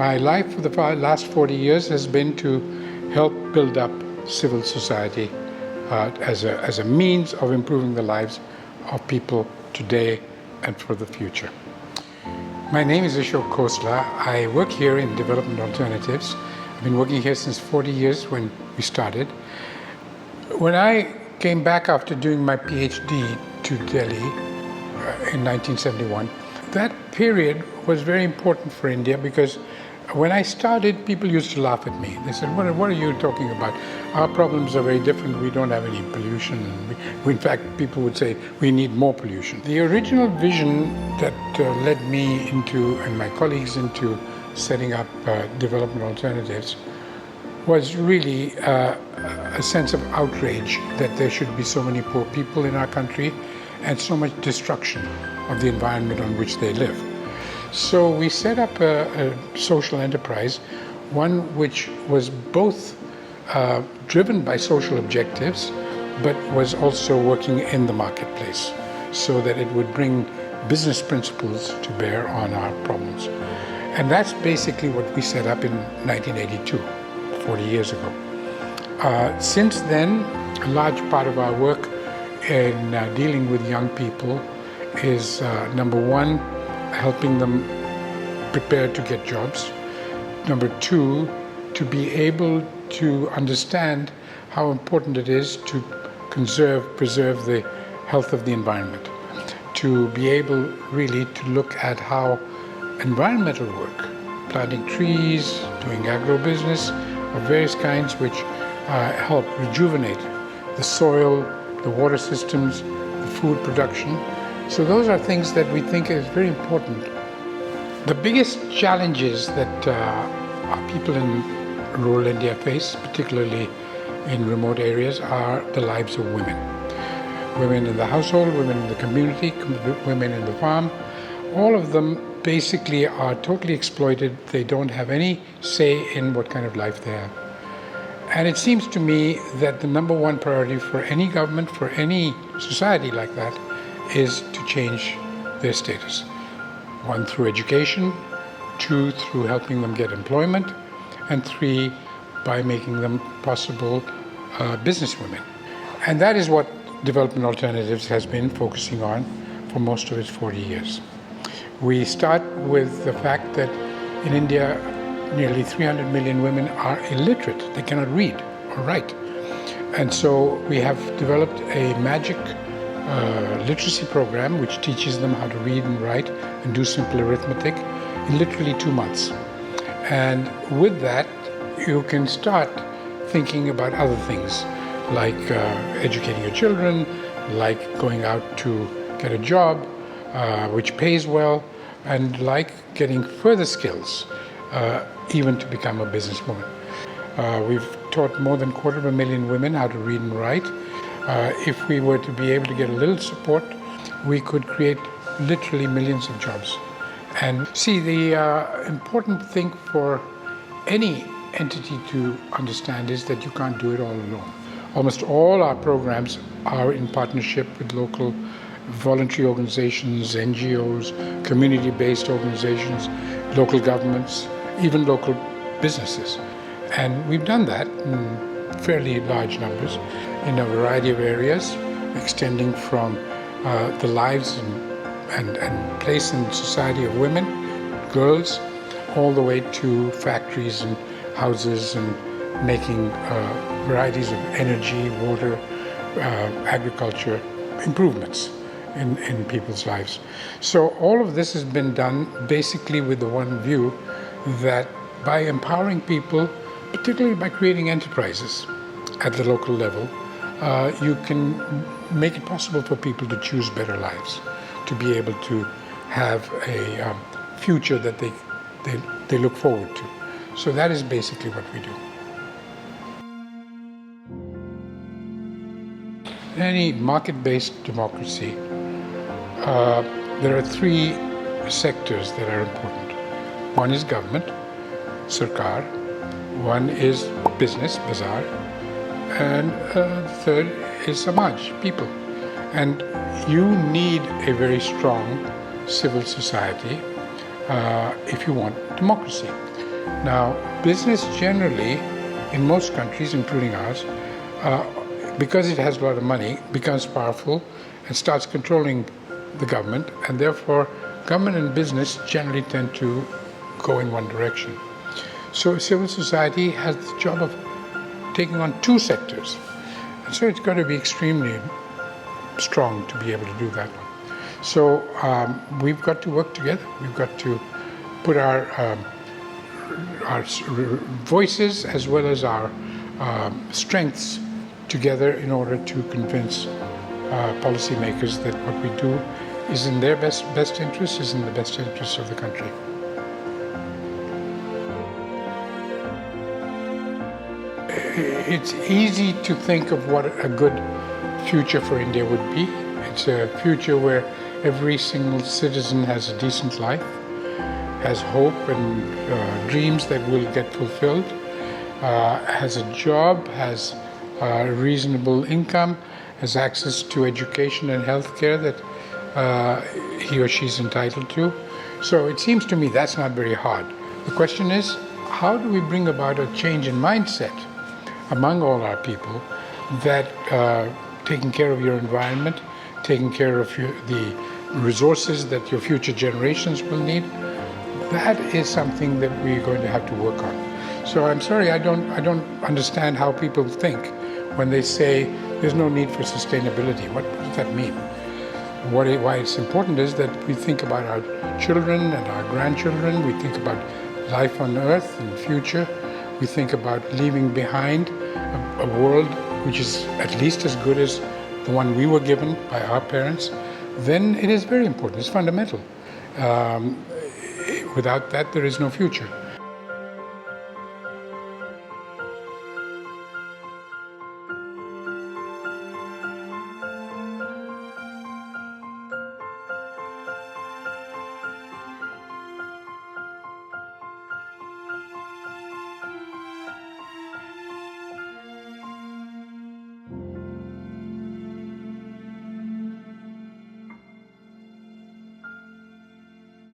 My life for the last 40 years has been to help build up civil society as a means of improving the lives of people today and for the future. My name is Ashok Khosla. I work here in Development Alternatives. I've been working here since 40 years when we started. When I came back after doing my PhD to Delhi in 1971, that period was very important for India because when I started, people used to laugh at me. They said, what are you talking about? Our problems are very different. We don't have any pollution. In fact, people would say we need more pollution. The original vision that led me into, and my colleagues into, setting up Development Alternatives was really a sense of outrage that there should be so many poor people in our country and so much destruction of the environment on which they live. So we set up a social enterprise, one which was both driven by social objectives, but was also working in the marketplace so that it would bring business principles to bear on our problems. And that's basically what we set up in 1982, 40 years ago. Since then, a large part of our work in dealing with young people is, number one, helping them prepare to get jobs. Number two, to be able to understand how important it is to preserve the health of the environment. To be able really to look at how environmental work, planting trees, doing agribusiness of various kinds which help rejuvenate the soil, the water systems, the food production. So those are things that we think is very important. The biggest challenges that our people in rural India face, particularly in remote areas, are the lives of women. Women in the household, women in the community, women in the farm. All of them basically are totally exploited. They don't have any say in what kind of life they have. And it seems to me that the number one priority for any government, for any society like that, is to change their status. One, through education. Two, through helping them get employment. And three, by making them possible businesswomen. And that is what Development Alternatives has been focusing on for most of its 40 years. We start with the fact that in India, nearly 300 million women are illiterate. They cannot read or write. And so we have developed a magic literacy program which teaches them how to read and write and do simple arithmetic in literally 2 months. And with that, you can start thinking about other things like educating your children, like going out to get a job which pays well, and like getting further skills, even to become a businesswoman. We've taught more than 250,000 women how to read and write. If we were to be able to get a little support, we could create literally millions of jobs. And see, the important thing for any entity to understand is that you can't do it all alone. Almost all our programs are in partnership with local voluntary organizations, NGOs, community-based organizations, local governments, even local businesses. And we've done that in fairly large numbers in a variety of areas, extending from the lives and place in society of women, girls, all the way to factories and houses and making varieties of energy, water, agriculture improvements in people's lives. So all of this has been done basically with the one view that by empowering people, particularly by creating enterprises at the local level, you can make it possible for people to choose better lives, to be able to have a future that they look forward to. So that is basically what we do. In any market-based democracy, there are three sectors that are important. One is government, Sarkar. One is business, bazaar. And the third is Samaj, people. And you need a very strong civil society if you want democracy. Now, business generally, in most countries, including ours, because it has a lot of money, becomes powerful and starts controlling the government, and therefore government and business generally tend to go in one direction. So civil society has the job of taking on two sectors. And so it's got to be extremely strong to be able to do that one. So we've got to work together. We've got to put our voices as well as our strengths together in order to convince policymakers that what we do is in their best interest, is in the best interest of the country. It's easy to think of what a good future for India would be. It's a future where every single citizen has a decent life, has hope and dreams that will get fulfilled, has a job, has a reasonable income, has access to education and health care that he or she is entitled to. So it seems to me that's not very hard. The question is, how do we bring about a change in mindset among all our people that taking care of your environment, taking care of the resources that your future generations will need, that is something that we're going to have to work on. So I'm sorry, I don't understand how people think when they say there's no need for sustainability. What does that mean? Why it's important is that we think about our children and our grandchildren, we think about life on Earth in the future, we think about leaving behind a world which is at least as good as the one we were given by our parents, then it is very important, it's fundamental. Without that, there is no future.